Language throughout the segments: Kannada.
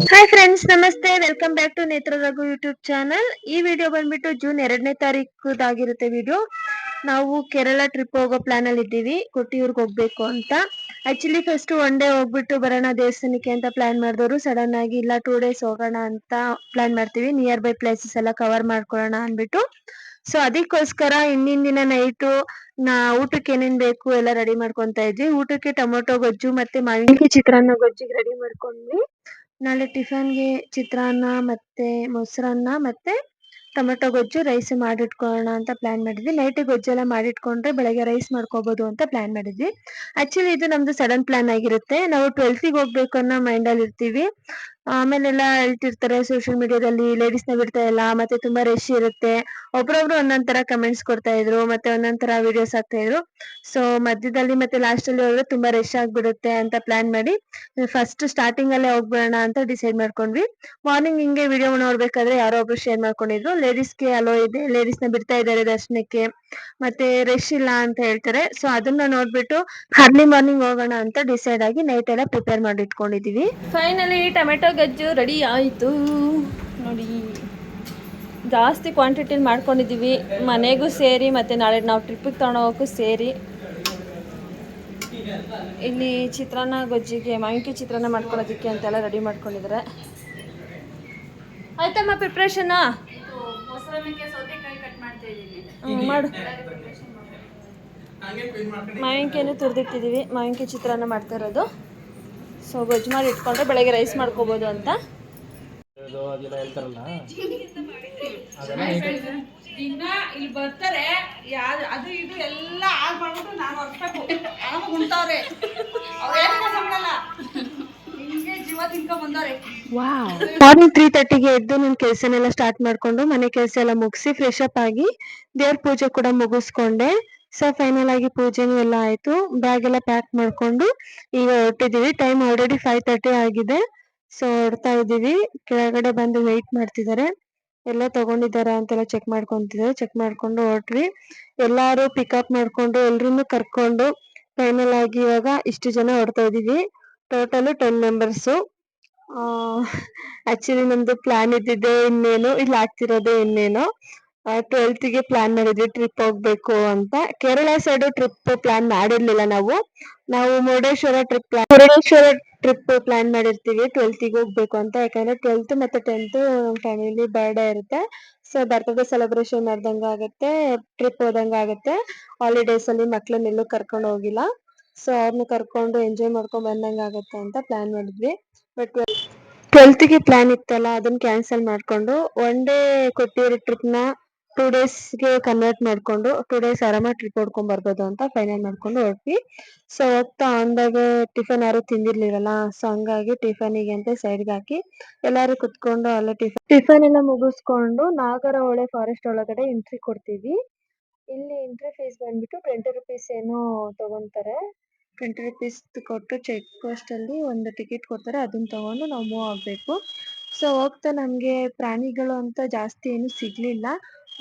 ಹಾಯ್ ಫ್ರೆಂಡ್ಸ್, ನಮಸ್ತೆ. ವೆಲ್ಕಮ್ ಬ್ಯಾಕ್ ಟು ನೇತ್ರ ರಘು ಯೂಟ್ಯೂಬ್ ಚಾನಲ್. ಈ ವಿಡಿಯೋ ಬಂದ್ಬಿಟ್ಟು ಜೂನ್ 2ನೇ ತಾರೀಕುದಾಗಿರುತ್ತೆ ವಿಡಿಯೋ. ನಾವು ಕೇರಳ ಟ್ರಿಪ್ ಹೋಗೋ ಪ್ಲಾನ್ ಅಲ್ಲಿ ಇದ್ದೀವಿ. ಕೊಟ್ಟಿಯೂರ್ಗೆ ಹೋಗ್ಬೇಕು ಅಂತ. ಆಕ್ಚುಲಿ ಫಸ್ಟ್ ಒನ್ ಡೇ ಹೋಗ್ಬಿಟ್ಟು ಬರೋಣ ದೇವಸ್ಥಾನಕ್ಕೆ ಅಂತ ಪ್ಲಾನ್ ಮಾಡಿದವರು ಸಡನ್ ಆಗಿ ಇಲ್ಲ 2 ಡೇಸ್ ಹೋಗೋಣ ಅಂತ ಪ್ಲಾನ್ ಮಾಡ್ತೀವಿ. ನಿಯರ್ ಬೈ ಪ್ಲೇಸಸ್ ಎಲ್ಲ ಕವರ್ ಮಾಡ್ಕೊಳ್ಳೋಣ ಅನ್ಬಿಟ್ಟು. ಸೊ ಅದಕ್ಕೋಸ್ಕರ ಹಿಂದಿನ ದಿನ ನೈಟು ಊಟಕ್ಕೆ ಏನೇನ್ ಬೇಕು ಎಲ್ಲ ರೆಡಿ ಮಾಡ್ಕೊಂತ ಇದ್ವಿ. ಊಟಕ್ಕೆ ಟೊಮೊಟೊ ಗೊಜ್ಜು ಮತ್ತೆ ಮಾವಿನಕಾಯಿ ಚಿತ್ರಾನ್ನ ಗೊಜ್ಜಿಗೆ ರೆಡಿ ಮಾಡ್ಕೊಂಡ್ವಿ. ನಾಳೆ ಟಿಫನ್ಗೆ ಚಿತ್ರಾನ್ನ ಮತ್ತೆ ಮೊಸರನ್ನ ಮತ್ತೆ ಟೊಮೆಟೊ ಗೊಜ್ಜು ರೈಸ್ ಮಾಡಿಟ್ಕೊಳ್ಳೋಣ ಅಂತ ಪ್ಲಾನ್ ಮಾಡಿದ್ವಿ. ನೈಟ್ ಗೊಜ್ಜೆಲ್ಲ ಮಾಡಿಟ್ಕೊಂಡ್ರೆ ಬೆಳಗ್ಗೆ ರೈಸ್ ಮಾಡ್ಕೋಬಹುದು ಅಂತ ಪ್ಲಾನ್ ಮಾಡಿದ್ವಿ. ಆಕ್ಚುಲಿ ಇದು ನಮ್ದು ಸಡನ್ ಪ್ಲಾನ್ ಆಗಿರುತ್ತೆ. ನಾವು 12ಗೆ ಹೋಗ್ಬೇಕು ಅನ್ನೋ ಮೈಂಡ್ ಅಲ್ಲಿ ಇರ್ತೀವಿ. ಆಮೇಲೆಲ್ಲ ಹೇಳ್ತಿರ್ತಾರೆ ಸೋಷಿಯಲ್ ಮೀಡಿಯಾದಲ್ಲಿ ಲೇಡೀಸ್ ನ ಬಿಡ್ತಾ ಇಲ್ಲ, ಮತ್ತೆ ತುಂಬಾ ರಶ್ ಇರುತ್ತೆ. ಒಬ್ರೊಬ್ರು ಒಂದೊಂದ್ ತರ ಕಮೆಂಟ್ಸ್ ಕೊಡ್ತಾ ಇದ್ರು, ಮತ್ತೆ ಒಂದೊಂದ್ ತರ ವಿಡಿಯೋಸ್ ಹಾಕ್ತಾ ಇದ್ರು. ಸೊ ಮಧ್ಯದಲ್ಲಿ ಮತ್ತೆ ಲಾಸ್ಟ್ ಅಲ್ಲಿ ಹೋದ್ರೆ ತುಂಬಾ ರಶ್ ಆಗ್ಬಿಡುತ್ತೆ ಅಂತ ಪ್ಲಾನ್ ಮಾಡಿ ಫಸ್ಟ್ ಸ್ಟಾರ್ಟಿಂಗ್ ಅಲ್ಲೇ ಹೋಗ್ಬೇಡ ಅಂತ ಡಿಸೈಡ್ ಮಾಡ್ಕೊಂಡ್ವಿ. ಮಾರ್ನಿಂಗ್ ಹಿಂಗೆ ವಿಡಿಯೋ ನೋಡ್ಬೇಕಾದ್ರೆ ಯಾರೋ ಒಬ್ರು ಶೇರ್ ಮಾಡ್ಕೊಂಡಿದ್ರು, ಲೇಡೀಸ್ಗೆ ಅಲೋ ಇದೆ, ಲೇಡೀಸ್ ನ ಬಿಡ್ತಾ ಇದ್ದಾರೆ ದರ್ಶನಕ್ಕೆ, ಮತ್ತೆ ರಶ್ ಇಲ್ಲ ಅಂತ ಹೇಳ್ತಾರೆ. ಸೊ ಅದನ್ನ ನೋಡ್ಬಿಟ್ಟು ಅರ್ಲಿ ಮಾರ್ನಿಂಗ್ ಹೋಗೋಣ ಅಂತ ಡಿಸೈಡ್ ಆಗಿ ನೈಟ್ ಎಲ್ಲ ಪ್ರಿಪೇರ್ ಮಾಡಿ ಇಟ್ಕೊಂಡಿದೀವಿ. ಫೈನಲಿ ಟೊಮೆಟೊ ಗೊಜ್ಜು ರೆಡಿ ಆಯಿತು ನೋಡಿ. ಜಾಸ್ತಿ ಕ್ವಾಂಟಿಟಿಲಿ ಮಾಡ್ಕೊಂಡಿದ್ದೀವಿ, ಮನೆಗೂ ಸೇರಿ ಮತ್ತು ನಾಳೆ ನಾವು ಟ್ರಿಪ್ಪಿಗೆ ತೊಗೊಂಡೋಗೋಕ್ಕೂ ಸೇರಿ. ಇಲ್ಲಿ ಚಿತ್ರಾನ್ನ ಗೊಜ್ಜಿಗೆ ಮಾವಿನಕಾಯಿ ಚಿತ್ರಾನ್ನ ಮಾಡ್ಕೊಳ್ಳೋದಕ್ಕೆ ಅಂತೆಲ್ಲ ರೆಡಿ ಮಾಡ್ಕೊಂಡಿದ್ದಾರೆ. ಆಯ್ತಮ್ಮ ಪ್ರಿಪ್ರೇಷನಾ? ಮಾಡು. ಮಾವಿನಕಾಯಿನೂ ತುರಿದಿಟ್ಟಿದ್ದೀವಿ, ಮಾವಿನಕಾಯಿ ಚಿತ್ರಾನ್ನ ಮಾಡ್ತಾ ಇರೋದು. ಸೊ ಗೊಜ್ಜು ಮಾಡಿ ಇಟ್ಕೊಂಡ್ರೆ ಬೆಳಗ್ಗೆ ರೈಸ್ ಮಾಡ್ಕೋಬೋದು ಅಂತ. ದಿನ ಇಲ್ಲಿ ಬರ್ತಾರೆ, ಅದು ಇದು ಎಲ್ಲ ಹಾಳು ಮಾಡ್ಬಿಟ್ಟು ನಾನು ಹೊರಬೇಕು. ಆರಾಮಾಗಿ ಉಂಟವ್ರೆ, ಅವ್ರೇನ ಸಂಬಳಲ್ಲ, ಹಿಂಗೆ ಜೀವ ತಿನ್ಕೊಂಡ್ ಬಂದವ್ರೆ. ಮಾರ್ನಿಂಗ್ 3:30ಗೆ ಎದ್ದು ನನ್ನ ಕೆಲಸನೆಲ್ಲ ಸ್ಟಾರ್ಟ್ ಮಾಡ್ಕೊಂಡು ಮನೆ ಕೆಲಸ ಎಲ್ಲ ಮುಗಿಸಿ ಫ್ರೆಶ್ ಅಪ್ ಆಗಿ ದೇವ್ರ ಪೂಜೆ ಕೂಡ ಮುಗಿಸ್ಕೊಂಡೆ. ಸೊ ಫೈನಲ್ ಆಗಿ ಪೂಜೆನೂ ಎಲ್ಲ ಆಯ್ತು. ಬ್ಯಾಗ್ ಎಲ್ಲ ಪ್ಯಾಕ್ ಮಾಡ್ಕೊಂಡು ಈಗ ಹೊರಟಿದೀವಿ. ಟೈಮ್ ಆಲ್ರೆಡಿ 5:30 ಆಗಿದೆ. ಸೊ ಹೊರಡ್ತಾ ಇದೀವಿ. ಕೆಳಗಡೆ ಬಂದು ವೆಯ್ಟ್ ಮಾಡ್ತಿದ್ದಾರೆ, ಎಲ್ಲ ತಗೊಂಡಿದ್ದಾರಾ ಅಂತೆಲ್ಲ ಚೆಕ್ ಮಾಡ್ಕೊಂತಿದ್ದಾರೆ. ಚೆಕ್ ಮಾಡ್ಕೊಂಡು ಹೊರಟ್ವಿ. ಎಲ್ಲಾರು ಪಿಕಪ್ ಮಾಡ್ಕೊಂಡು ಎಲ್ರನ್ನೂ ಕರ್ಕೊಂಡು ಫೈನಲ್ ಆಗಿ ಇವಾಗ ಇಷ್ಟು ಜನ ಹೊರಡ್ತಾ ಇದೀವಿ. Total 10 members. ಆಕ್ಚುಲಿ ನಮ್ದು ಪ್ಲಾನ್ ಇದ್ದಿದ್ದೆ ಇನ್ನೇನು, ಇಲ್ಲಿ ಆಗ್ತಿರೋದೇ ಇನ್ನೇನು. 12ಗೆ ಪ್ಲಾನ್ ಮಾಡಿದ್ವಿ ಟ್ರಿಪ್ ಹೋಗ್ಬೇಕು ಅಂತ. ಕೇರಳ ಸೈಡ್ ಟ್ರಿಪ್ ಪ್ಲಾನ್ ಮಾಡಿರ್ಲಿಲ್ಲ ನಾವು. ಮುರುಡೇಶ್ವರ ಟ್ರಿಪ್ ಪ್ಲಾನ್ ಮಾಡಿರ್ತೀವಿ 12ಗೆ ಹೋಗ್ಬೇಕು ಅಂತ. ಯಾಕಂದ್ರೆ 12th ಮತ್ತೆ 10th ಫ್ಯಾಮಿಲಿ ಬರ್ಡೇ ಇರುತ್ತೆ. ಸೊ ಬರ್ತ್ಡೇ ಸೆಲೆಬ್ರೇಷನ್ ಮಾಡ್ದಂಗ ಆಗುತ್ತೆ, ಟ್ರಿಪ್ ಹೋದಂಗ ಆಗುತ್ತೆ. ಹಾಲಿಡೇಸ್ ಅಲ್ಲಿ ಮಕ್ಳನ್ನೆಲ್ಲೂ ಕರ್ಕೊಂಡು ಹೋಗಿಲ್ಲ. ಸೊ ಅವ್ರನ್ನ ಕರ್ಕೊಂಡು ಎಂಜಾಯ್ ಮಾಡ್ಕೊಂಡ್ ಬಂದಂಗ ಆಗುತ್ತೆ ಅಂತ ಪ್ಲಾನ್ ಮಾಡಿದ್ವಿ. ಬಟ್ 12ಗೆ ಪ್ಲಾನ್ ಇತ್ತಲ್ಲ, ಅದನ್ನ ಕ್ಯಾನ್ಸಲ್ ಮಾಡ್ಕೊಂಡು ಒನ್ ಡೇ ಕೊಟ್ಟಿರೋ ಟ್ರಿಪ್ ನ 2 ಡೇಸ್ಗೆ ಕನ್ವರ್ಟ್ ಮಾಡ್ಕೊಂಡು 2 ಡೇಸ್ ಆರಾಮಾಗಿ ಟ್ರಿಪ್ ಹೊಡ್ಕೊಂಡ್ ಬರ್ಬೋದು ಅಂತ ಫೈನಲ್ ಮಾಡ್ಕೊಂಡು ಹೊರಟ್ವಿ. ಸೊ ಹೋಗ್ತಾ ಅಂದಾಗ ಟಿಫನ್ ಯಾರು ತಿಂದಿರ್ಲಿರಲ್ಲ. ಸೊ ಹಂಗಾಗಿ ಟಿಫನಿಗೆ ಅಂತ ಸೈಡ್ಗೆ ಹಾಕಿ ಎಲ್ಲಾರು ಕುತ್ಕೊಂಡು ಅಲ್ಲೇ ಟಿಫನ್ ಎಲ್ಲ ಮುಗಿಸ್ಕೊಂಡು ನಾಗರಹೊಳೆ ಫಾರೆಸ್ಟ್ ಒಳಗಡೆ ಎಂಟ್ರಿ ಕೊಡ್ತೀವಿ. ಇಲ್ಲಿ ಎಂಟ್ರಿ ಫೀಸ್ ಬಂದ್ಬಿಟ್ಟು 20 ರುಪೀಸ್ ಏನೋ ತಗೊಂತಾರೆ. 20 ರುಪೀಸ್ ಕೊಟ್ಟು ಚೆಕ್ ಪೋಸ್ಟ್ ಅಲ್ಲಿ ಒಂದು ಟಿಕೆಟ್ ಕೊಡ್ತಾರೆ, ಅದನ್ನ ತಗೊಂಡು ನಾವು ಮೂವ್ ಆಗ್ಬೇಕು. ಸೊ ಹೋಗ್ತಾ ನಮ್ಗೆ ಪ್ರಾಣಿಗಳು ಅಂತ ಜಾಸ್ತಿ ಏನು ಸಿಗ್ಲಿಲ್ಲ.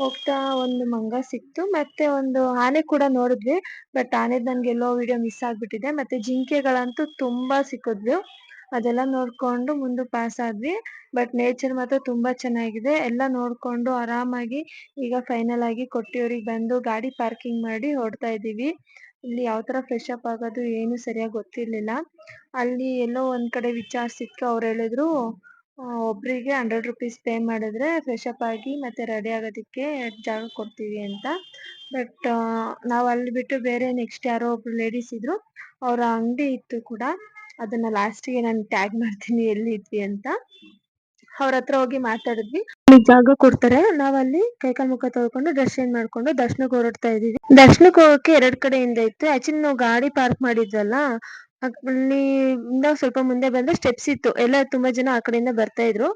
ಹೋಗ್ತಾ ಒಂದು ಮಂಗ ಸಿಕ್ತು, ಮತ್ತೆ ಒಂದು ಆನೆ ಕೂಡ ನೋಡಿದ್ವಿ. ಬಟ್ ಆನೆದ್ ನನ್ಗೆ ಎಲ್ಲೋ ವಿಡಿಯೋ ಮಿಸ್ ಆಗ್ಬಿಟ್ಟಿದೆ. ಮತ್ತೆ ಜಿಂಕೆಗಳಂತೂ ತುಂಬಾ ಸಿಕ್ಕಿದ್ವು. ಅದೆಲ್ಲ ನೋಡ್ಕೊಂಡು ಮುಂದೆ ಪಾಸ್ ಆದ್ವಿ. ಬಟ್ ನೇಚರ್ ಮಾತ್ರ ತುಂಬಾ ಚೆನ್ನಾಗಿದೆ. ಎಲ್ಲ ನೋಡ್ಕೊಂಡು ಆರಾಮಾಗಿ ಈಗ ಫೈನಲ್ ಆಗಿ ಕೊಟ್ಟಿಯೂರಿಗೆ ಬಂದು ಗಾಡಿ ಪಾರ್ಕಿಂಗ್ ಮಾಡಿ ಹೊರಡ್ತಾ ಇದೀವಿ. ಇಲ್ಲಿ ಯಾವ ತರ ಫ್ರೆಶ್ ಅಪ್ ಆಗೋದು ಏನು ಸರಿಯಾಗಿ ಗೊತ್ತಿರ್ಲಿಲ್ಲ. ಅಲ್ಲಿ ಎಲ್ಲೋ ಒಂದ್ ಕಡೆ ವಿಚಾರಿಸಿದ್ಕೆ ಅವ್ರು ಹೇಳಿದ್ರು, ಒಬ್ರಿಗೆ 100 ರುಪೀಸ್ ಪೇ ಮಾಡಿದ್ರೆ ಫ್ರೆಶ್ ಅಪ್ ಆಗಿ ಮತ್ತೆ ರೆಡಿ ಆಗೋದಕ್ಕೆ ಜಾಗ ಕೊಡ್ತೀವಿ ಅಂತ. ಬಟ್ ನಾವ್ ಅಲ್ಲಿ ಬಿಟ್ಟು ಬೇರೆ ನೆಕ್ಸ್ಟ್ ಯಾರೋ ಒಬ್ರು ಲೇಡೀಸ್ ಇದ್ರು, ಅವ್ರ ಅಂಗಡಿ ಇತ್ತು ಕೂಡ. ಅದನ್ನ ಲಾಸ್ಟಿಗೆ ನಾನು ಟ್ಯಾಗ್ ಮಾಡ್ತೀನಿ ಎಲ್ಲಿ ಇದ್ವಿ ಅಂತ. ಅವ್ರ ಹತ್ರ ಹೋಗಿ ಮಾತಾಡಿದ್ವಿ, ಜಾಗ ಕೊಡ್ತಾರೆ. ನಾವಲ್ಲಿ ಕೈಕಾಲ್ ಮುಖ ತೊಳ್ಕೊಂಡು ಡ್ರೆಸ್ ಚೇಂಜ್ ಮಾಡ್ಕೊಂಡು ದರ್ಶನಕ್ಕೆ ಹೊರಡ್ತಾ ಇದೀವಿ. ದರ್ಶನಕ್ಕೆ ಹೋಗಕ್ಕೆ 2 ಕಡೆಯಿಂದ ಇತ್ತು. ಆಕ್ಚುಲಿ ನಾವು ಗಾಡಿ ಪಾರ್ಕ್ ಮಾಡಿದ್ವಲ್ಲ, ಅಲ್ಲಿ ಇಂದ ಸ್ವಲ್ಪ ಮುಂದೆ ಬಂದ್ರೆ ಸ್ಟೆಪ್ಸ್ ಇತ್ತು. ಎಲ್ಲ ತುಂಬಾ ಜನ ಆ ಕಡೆಯಿಂದ ಬರ್ತಾ ಇದ್ರು.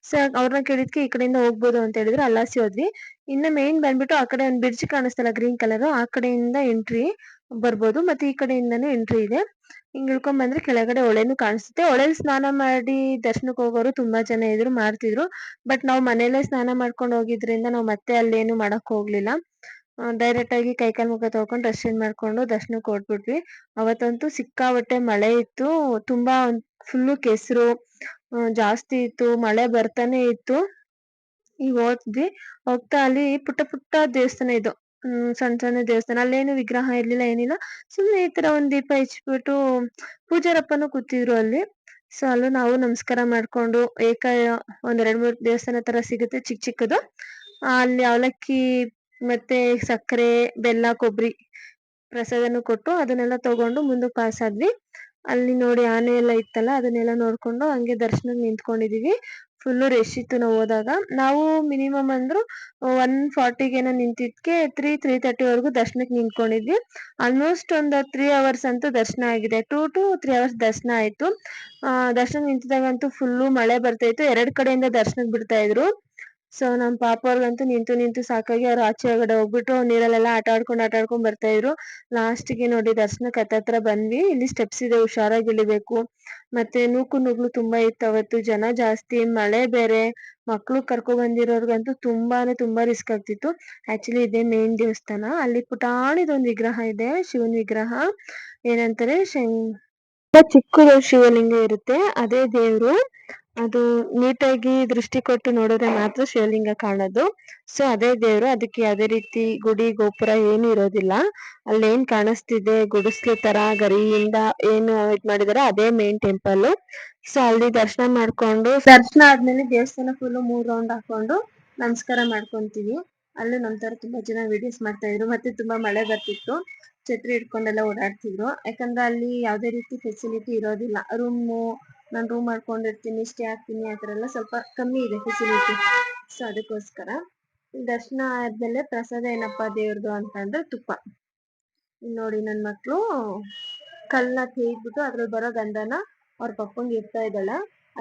ಸೊ ಅವ್ರನ್ನ ಕೇಳಿದ್ಕೆ ಈ ಕಡೆಯಿಂದ ಹೋಗ್ಬೋದು ಅಂತ ಹೇಳಿದ್ರು. ಅಲ್ಲಾಸಿ ಹೋದ್ವಿ. ಇನ್ನು ಮೇನ್ ಬಂದ್ಬಿಟ್ಟು ಆ ಕಡೆ ಒಂದು ಬ್ರಿಡ್ಜ್ ಕಾಣಿಸ್ತಲ್ಲ ಗ್ರೀನ್ ಕಲರ್, ಆ ಕಡೆಯಿಂದ ಎಂಟ್ರಿ ಬರ್ಬೋದು, ಮತ್ತೆ ಈ ಕಡೆಯಿಂದಾನು ಎಂಟ್ರಿ ಇದೆ. ಹಿಂಗ್ ಇಳ್ಕೊಂಡ್ ಬಂದ್ರೆ ಕೆಳಗಡೆ ಹೊಳೆನು ಕಾಣಿಸುತ್ತೆ. ಹೊಳೆಲ್ ಸ್ನಾನ ಮಾಡಿ ದರ್ಶನಕ್ಕೆ ಹೋಗೋರು ತುಂಬಾ ಜನ ಇದ್ರು, ಮಾಡ್ತಿದ್ರು. ಬಟ್ ನಾವು ಮನೇಲೆ ಸ್ನಾನ ಮಾಡ್ಕೊಂಡು ಹೋಗಿದ್ರಿಂದ ನಾವು ಮತ್ತೆ ಅಲ್ಲೇನು ಮಾಡಕ್ ಹೋಗ್ಲಿಲ್ಲ. ಡೈರೆಕ್ಟ್ ಆಗಿ ಕೈಕಾಲ್ ಮುಖ ತೊಳ್ಕೊಂಡು ಡ್ರೆಸ್ ಚೇಂಜ್ ಮಾಡ್ಕೊಂಡು ದರ್ಶನಕ್ಕೆ ಹೊರಟ್ಬಿಟ್ವಿ. ಅವತ್ತಂತೂ ಸಿಕ್ಕಾಬಟ್ಟೆ ಮಳೆ ಇತ್ತು. ತುಂಬಾ ಫುಲ್ಲು ಕೆಸರು, ಜಾಸ್ತಿ ಇತ್ತು, ಮಳೆ ಬರ್ತಾನೆ ಇತ್ತು. ಈಗ ಹೋದ್ವಿ, ಹೋಗ್ತಾ ಅಲ್ಲಿ ಪುಟ್ಟ ಪುಟ್ಟ ದೇವಸ್ಥಾನ ಇದು. ಸಣ್ಣ ಸಣ್ಣ ದೇವಸ್ಥಾನ, ಅಲ್ಲೇನು ವಿಗ್ರಹ ಇರ್ಲಿಲ್ಲ, ಏನಿಲ್ಲ. ಸುಮ್ನೆ ಈ ತರ ಒಂದ್ ದೀಪ ಹಚ್ಬಿಟ್ಟು ಪೂಜಾರಪ್ಪನು ಕೂತಿದ್ರು ಅಲ್ಲಿ. ಸೊ ಅಲ್ಲೂ ನಾವು ನಮಸ್ಕಾರ ಮಾಡ್ಕೊಂಡು ಒಂದ್ 2-3 ದೇವಸ್ಥಾನ ತರ ಸಿಗುತ್ತೆ ಚಿಕ್ಕ ಚಿಕ್ಕದು. ಅಲ್ಲಿ ಅವಲಕ್ಕಿ ಮತ್ತೆ ಸಕ್ಕರೆ, ಬೆಲ್ಲ, ಕೊಬ್ಬರಿ ಪ್ರಸಾದನು ಕೊಟ್ಟು ಅದನ್ನೆಲ್ಲ ತಗೊಂಡು ಮುಂದಕ್ಕೆ ಪಾಸ್ ಆದ್ವಿ. ಅಲ್ಲಿ ನೋಡಿ ಆನೆ ಎಲ್ಲ ಇತ್ತಲ್ಲ, ಅದನ್ನೆಲ್ಲ ನೋಡ್ಕೊಂಡು ಹಂಗೆ ದರ್ಶನಕ್ಕೆ ನಿಂತ್ಕೊಂಡಿದೀವಿ. ಫುಲ್ಲು ರಶ್ ಇತ್ತು ನಾವು ಹೋದಾಗ. ನಾವು ಮಿನಿಮಮ್ ಅಂದ್ರು 1:40 ನಿಂತಿದ್ಕೆ 3:30 ವರೆಗೂ ದರ್ಶನಕ್ಕೆ ನಿಂತ್ಕೊಂಡಿದ್ವಿ. ಆಲ್ಮೋಸ್ಟ್ ಒಂದು 3 ಅವರ್ಸ್ ಅಂತೂ ದರ್ಶನ ಆಗಿದೆ. 2 to 3 ಅವರ್ಸ್ ದರ್ಶನ ಆಯ್ತು. ದರ್ಶನ ನಿಂತಿದಾಗಂತೂ ಫುಲ್ಲು ಮಳೆ ಬರ್ತಾ ಇತ್ತು. 2 ಕಡೆಯಿಂದ ದರ್ಶನಕ್ಕೆ ಬಿಡ್ತಾ ಇದ್ರು. ಸೊ ನಮ್ ಪಾಪ ಅವ್ರಿಗಂತೂ ನಿಂತು ನಿಂತು ಸಾಕಾಗಿ ಅವ್ರು ಆಚೆ ಒಳಗಡೆ ಹೋಗ್ಬಿಟ್ಟು ನೀರಲ್ಲೆಲ್ಲ ಆಟ ಆಡ್ಕೊಂಡ್ ಬರ್ತಾ ಇದ್ರು. ಲಾಸ್ಟ್ಗೆ ನೋಡಿ ದರ್ಶನಕ್ಕೆ ಹತ್ತತ್ರ ಬಂದ್ವಿ. ಇಲ್ಲಿ ಸ್ಟೆಪ್ಸ್ ಇದೆ, ಹುಷಾರಾಗಿ ಇಳಿಬೇಕು. ಮತ್ತೆ ನೂಕು ನುಗ್ಲು ತುಂಬಾ ಇತ್ತು ಅವತ್ತು, ಜನ ಜಾಸ್ತಿ, ಮಳೆ ಬೇರೆ. ಮಕ್ಳು ಕರ್ಕೊ ಬಂದಿರೋರ್ಗಂತೂ ತುಂಬಾ ರಿಸ್ಕ್ ಆಗ್ತಿತ್ತು. ಆಕ್ಚುಲಿ ಇದೇ ಮೇನ್ ದೇವಸ್ಥಾನ. ಅಲ್ಲಿ ಪುಟಾಣಿದೊಂದು ವಿಗ್ರಹ ಇದೆ, ಶಿವನ್ ವಿಗ್ರಹ. ಏನಂತಾರೆ ಚಿಕ್ಕದು ಶಿವಲಿಂಗ ಇರುತ್ತೆ, ಅದೇ ದೇವ್ರು. ಅದು ನೀಟಾಗಿ ದೃಷ್ಟಿ ಕೊಟ್ಟು ನೋಡಿದ್ರೆ ಮಾತ್ರ ಶಿವಲಿಂಗ ಕಾಣೋದು. ಸೊ ಅದೇ ದೇವ್ರು. ಅದಕ್ಕೆ ಯಾವ್ದೇ ರೀತಿ ಗುಡಿ ಗೋಪುರ ಏನು ಇರೋದಿಲ್ಲ. ಅಲ್ಲೇನ್ ಕಾಣಿಸ್ತಿದೆ ಗುಡಿಸ್ಲು ತರ ಗರಿಯಿಂದ ಏನು ಇದ್ ಮಾಡಿದಾರೆ, ಅದೇ ಮೇನ್ ಟೆಂಪಲ್. ಸೊ ಅಲ್ಲಿ ದರ್ಶನ ಮಾಡ್ಕೊಂಡು, ದರ್ಶನ ಆದ್ಮೇಲೆ ದೇವಸ್ಥಾನ ಫುಲ್ 3 ರೌಂಡ್ ಹಾಕೊಂಡು ನಮಸ್ಕಾರ ಮಾಡ್ಕೊಂತೀವಿ. ಅಲ್ಲೂ ನಮ್ ತರ ತುಂಬಾ ಜನ ವಿಡಿಯೋಸ್ ಮಾಡ್ತಾ ಇದ್ರು. ಮತ್ತೆ ತುಂಬಾ ಮಳೆ ಬರ್ತಿತ್ತು, ಛತ್ರಿ ಹಿಡ್ಕೊಂಡೆಲ್ಲ ಓಡಾಡ್ತಿದ್ರು. ಯಾಕಂದ್ರೆ ಅಲ್ಲಿ ಯಾವ್ದೇ ರೀತಿ ಫೆಸಿಲಿಟಿ ಇರೋದಿಲ್ಲ. ನಾನ್ ರೂಮ್ ಮಾಡ್ಕೊಂಡಿರ್ತೀನಿ, ಸ್ಟೇ ಆಗ್ತೀನಿ, ಆತರ ಎಲ್ಲ ಸ್ವಲ್ಪ ಕಮ್ಮಿ ಇದೆ ಫೆಸಿಲಿಟಿ. ಸೊ ಅದಕ್ಕೋಸ್ಕರ ದರ್ಶನ ಆದ್ಮೇಲೆ ಪ್ರಸಾದ ಏನಪ್ಪಾ ದೇವ್ರದು ಅಂತಂದ್ರೆ ತುಪ್ಪ. ನೋಡಿ ನನ್ ಮಕ್ಳು ಕಲ್ಲನ್ನ ತೇಯ್ಬಿಟ್ಟು ಅದ್ರಲ್ಲಿ ಬರೋ ಗಂಧನ ಅವ್ರ ಪಪ್ಪಂಗೆ ಇರ್ತಾ ಇದ್ದಾಳ.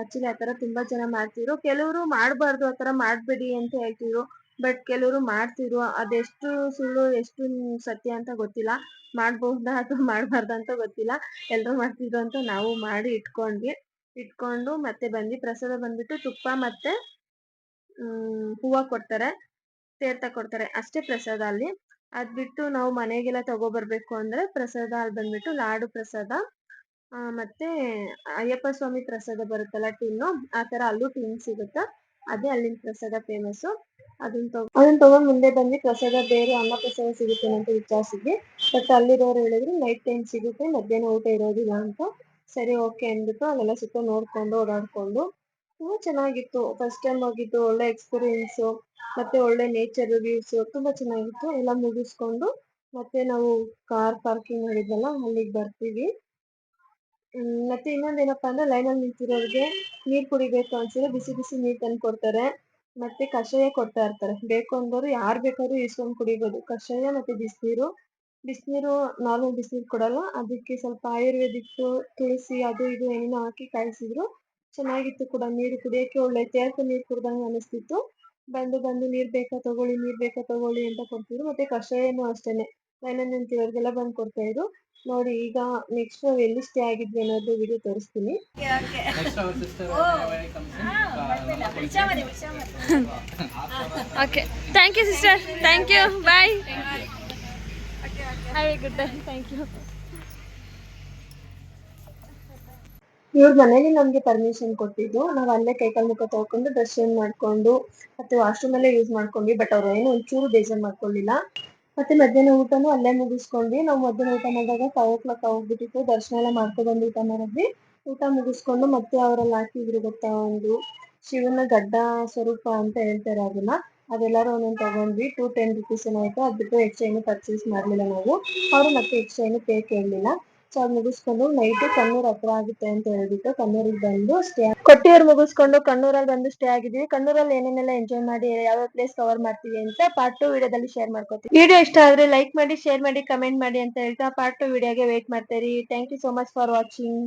ಆಕ್ಚುಲಿ ಆತರ ತುಂಬಾ ಜನ ಮಾಡ್ತಿದ್ರು. ಕೆಲವರು ಮಾಡ್ಬಾರ್ದು, ಆತರ ಮಾಡ್ಬೇಡಿ ಅಂತ ಹೇಳ್ತಿದ್ರು. ಬಟ್ ಕೆಲವರು ಮಾಡ್ತಿದ್ರು. ಅದೆಷ್ಟು ಸುಳ್ಳು ಎಷ್ಟು ಸತ್ಯ ಅಂತ ಗೊತ್ತಿಲ್ಲ. ಮಾಡ್ಬಹುದಾ ಅಥವಾ ಮಾಡ್ಬಾರ್ದಾ ಅಂತ ಗೊತ್ತಿಲ್ಲ. ಎಲ್ರು ಮಾಡ್ತಿದ್ರು ಅಂತ ನಾವು ಮಾಡಿ ಇಟ್ಕೊಂಡು ಮತ್ತೆ ಬಂದ್ವಿ. ಪ್ರಸಾದ ಬಂದ್ಬಿಟ್ಟು ತುಪ್ಪ ಮತ್ತೆ ಹೂವ ಕೊಡ್ತಾರೆ, ತೀರ್ಥ ಕೊಡ್ತಾರೆ, ಅಷ್ಟೇ ಪ್ರಸಾದ ಅಲ್ಲಿ. ಅದ್ ಬಿಟ್ಟು ನಾವು ಮನೆಗೆಲ್ಲ ತಗೋಬರ್ಬೇಕು ಅಂದ್ರೆ ಪ್ರಸಾದ ಅಲ್ಲಿ ಬಂದ್ಬಿಟ್ಟು ಲಾಡು ಪ್ರಸಾದ, ಮತ್ತೆ ಅಯ್ಯಪ್ಪ ಸ್ವಾಮಿ ಪ್ರಸಾದ ಬರುತ್ತಲ್ಲ ಟಿನ್ನು, ಆತರ ಅಲ್ಲೂ ಟಿನ್ ಸಿಗುತ್ತೆ. ಅದೇ ಅಲ್ಲಿನ ಪ್ರಸಾದ ಫೇಮಸ್. ಅದನ್ನ ತಗೊಂಡ್ ಮುಂದೆ ಬಂದ್ವಿ. ಪ್ರಸಾದ ಬೇರೆ ಅನ್ನ ಪ್ರಸಾದ ಸಿಗುತ್ತೆ ಅಂತ ವಿಚಾರಿಸಿದ್ವಿ. ಬಟ್ ಅಲ್ಲಿರೋರು ಹೇಳಿದ್ರು ನೈಟ್ ಟೈಮ್ ಸಿಗುತ್ತೆ, ಮಧ್ಯಾಹ್ನ ಊಟ ಇರೋದಿಲ್ಲ ಅಂತ. ಸರಿ ಓಕೆ ಅಂದ್ಬಿಟ್ಟು ಅಲ್ಲೆಲ್ಲ ಸುತ್ತ ನೋಡ್ಕೊಂಡು ಓಡಾಡ್ಕೊಂಡು ತುಂಬಾ ಚೆನ್ನಾಗಿತ್ತು. ಫಸ್ಟ್ ಟೈಮ್ ಹೋಗಿದ್ದು, ಒಳ್ಳೆ ಎಕ್ಸ್ಪೀರಿಯನ್ಸ್. ಮತ್ತೆ ಒಳ್ಳೆ ನೇಚರ್ ವ್ಯೂಸ್ ತುಂಬಾ ಚೆನ್ನಾಗಿತ್ತು. ಎಲ್ಲ ಮುಗಿಸ್ಕೊಂಡು ಮತ್ತೆ ನಾವು ಕಾರ್ ಪಾರ್ಕಿಂಗ್ ಮಾಡಿದ್ವಲ್ಲ ಅಲ್ಲಿಗೆ ಬರ್ತೀವಿ. ಮತ್ತೆ ಇನ್ನೊಂದೇನಪ್ಪಾ ಅಂದ್ರೆ ಲೈನಲ್ಲಿ ನಿಂತಿರೋರ್ಗೆ ನೀರ್ ಕುಡಿಬೇಕು ಅನ್ಸಿದ್ರೆ ಬಿಸಿ ಬಿಸಿ ನೀರ್ ತಂದು ಕೊಡ್ತಾರೆ. ಮತ್ತೆ ಕಷಾಯ ಕೊಡ್ತಾ ಇರ್ತಾರೆ, ಬೇಕು ಅಂದವರು ಯಾರ್ ಬೇಕಾದ್ರೂ ಇಸ್ಕೊಂಡ್ ಕುಡಿಬೋದು. ಕಷಾಯ ಮತ್ತೆ ಬಿಸಿನೀರು ನಾರ್ಮಲ್ ಬಿಸಿನೀರು ಕೊಡಲ್ಲ. ಅದಕ್ಕೆ ಸ್ವಲ್ಪ ಆಯುರ್ವೇದಿಕ್ ತುಳಸಿ ಅದು ಇದು ಏನೇನೋ ಹಾಕಿ ಕಾಯಿಸಿದ್ರು. ಚೆನ್ನಾಗಿತ್ತು ಕೂಡ, ನೀರು ಕುಡಿಯಕ್ಕೆ ಒಳ್ಳೆ ತೇರ್ಕ ನೀರ್ ಕುಡ್ದಂಗ ಅನಿಸ್ತಿತ್ತು. ಬಂದು ನೀರ್ ಬೇಕಾ ತಗೊಳ್ಳಿ ಅಂತ ಕೊಡ್ತಿದ್ರು. ಮತ್ತೆ ಕಷಾಯನೂ ಅಷ್ಟೇನೆ ಲೈನಲ್ಲಿ ನಿಂತಿರೋರ್ಗೆಲ್ಲ ಬಂದ್ ಕೊಡ್ತಾ ಇದ್ರು. ನೋಡಿ ಈಗ ನೆಕ್ಸ್ಟ್ ನಾವ್ ಎಲ್ಲಿ ಸ್ಟೇ ಆಗಿದ್ವಿ ಅನ್ನೋದು ವಿಡಿಯೋ ತೋರಿಸ್ತೀನಿ. Okay, thank you sister, thank you, bye, have a good day, thank you. ಇವ್ರ ಮನೇಲಿ ನಮ್ಗೆ ಪರ್ಮಿಷನ್ ಕೊಟ್ಟಿದ್ದು. ನಾವ್ ಅಲ್ಲೇ ಕೈಕಾಲ್ ಮುಖ ತೊಳ್ಕೊಂಡು ದರ್ಶನ ಮಾಡ್ಕೊಂಡು ಮತ್ತೆ ವಾಶ್ರೂಮ್ ಅಲ್ಲೇ ಯೂಸ್ ಮಾಡ್ಕೊಂಡ್ವಿ. ಬಟ್ ಅವ್ರು ಏನು ಒಂಚೂರು ಬೇಜಾರ್ ಮಾಡ್ಕೊಳ್ಳಿಲ್ಲ. ಮತ್ತೆ ಮಧ್ಯಾಹ್ನ ಊಟನೂ ಅಲ್ಲೇ ಮುಗಿಸ್ಕೊಂಡ್ವಿ. ನಾವು ಮಧ್ಯಾಹ್ನ ಊಟ ಮಾಡಿದಾಗ 5 o'clock ಹೋಗ್ಬಿಟ್ಟಿತ್ತು. ದರ್ಶನ ಎಲ್ಲ ಮಾಡ್ಕೊಂಡ್ಬಂದು ಊಟ ಮಾಡಿದ್ವಿ. ಊಟ ಮುಗಿಸ್ಕೊಂಡು ಮತ್ತೆ ಅವ್ರಲ್ಲಿ ಹಾಕಿದ್ರು ಗೊತ್ತಾ, ಒಂದು ಶಿವನ ಗಡ್ಡ ಸ್ವರೂಪ ಅಂತ ಹೇಳ್ತಾರೆ ಅದನ್ನ. ಅದೆಲ್ಲಾರು ಒಂದೊಂದು ತಗೊಂಡ್ವಿ. 210 rupees ಏನೋ ಆಯ್ತು. ಅದ್ ಬಿಟ್ಟು ಎಕ್ಸ್ಟ್ರಾ ಏನು ಪರ್ಚೇಸ್ ಮಾಡ್ಲಿಲ್ಲ ನಾವು. ಅವ್ರು ಮತ್ತೆ ಎಕ್ಸ್ಟ್ರಾ ಏನು ಪೇ ಕೇಳಲಿಲ್ಲ. ಸೊ ಅದ್ ಮುಗಿಸ್ಕೊಂಡು ನೈಟ್ ಕಣ್ಣೂರ್ ಹತ್ರ ಆಗುತ್ತೆ ಅಂತ ಹೇಳ್ಬಿಟ್ಟು ಕಣ್ಣೂರಿಗೆ ಬಂದು ಕೊಟ್ಟಿಯೂರ್ ಮುಗಿಸ್ಕೊಂಡು ಕಣ್ಣೂರಲ್ಲಿ ಬಂದು ಸ್ಟೇ ಆಗಿದ್ವಿ. ಕಣ್ಣೂರಲ್ಲಿ ಏನೇನೆಲ್ಲ ಎಂಜಾಯ್ ಮಾಡಿ ಯಾವ ಪ್ಲೇಸ್ ಕವರ್ ಮಾಡ್ತೀವಿ ಅಂತ ಪಾರ್ಟ್ 2 ವಿಡಿಯೋದಲ್ಲಿ ಶೇರ್ ಮಾಡ್ಕೊತೀವಿ. ವಿಡಿಯೋ ಇಷ್ಟ ಆದ್ರೆ ಲೈಕ್ ಮಾಡಿ, ಶೇರ್ ಮಾಡಿ, ಕಮೆಂಟ್ ಮಾಡಿ ಅಂತ ಹೇಳ್ತಾ ಪಾರ್ಟ್ 2 ವಿಡಿಯೋಗೆ ವೇಟ್ ಮಾಡ್ತಾ ಇರಿ. Thank you so much for watching.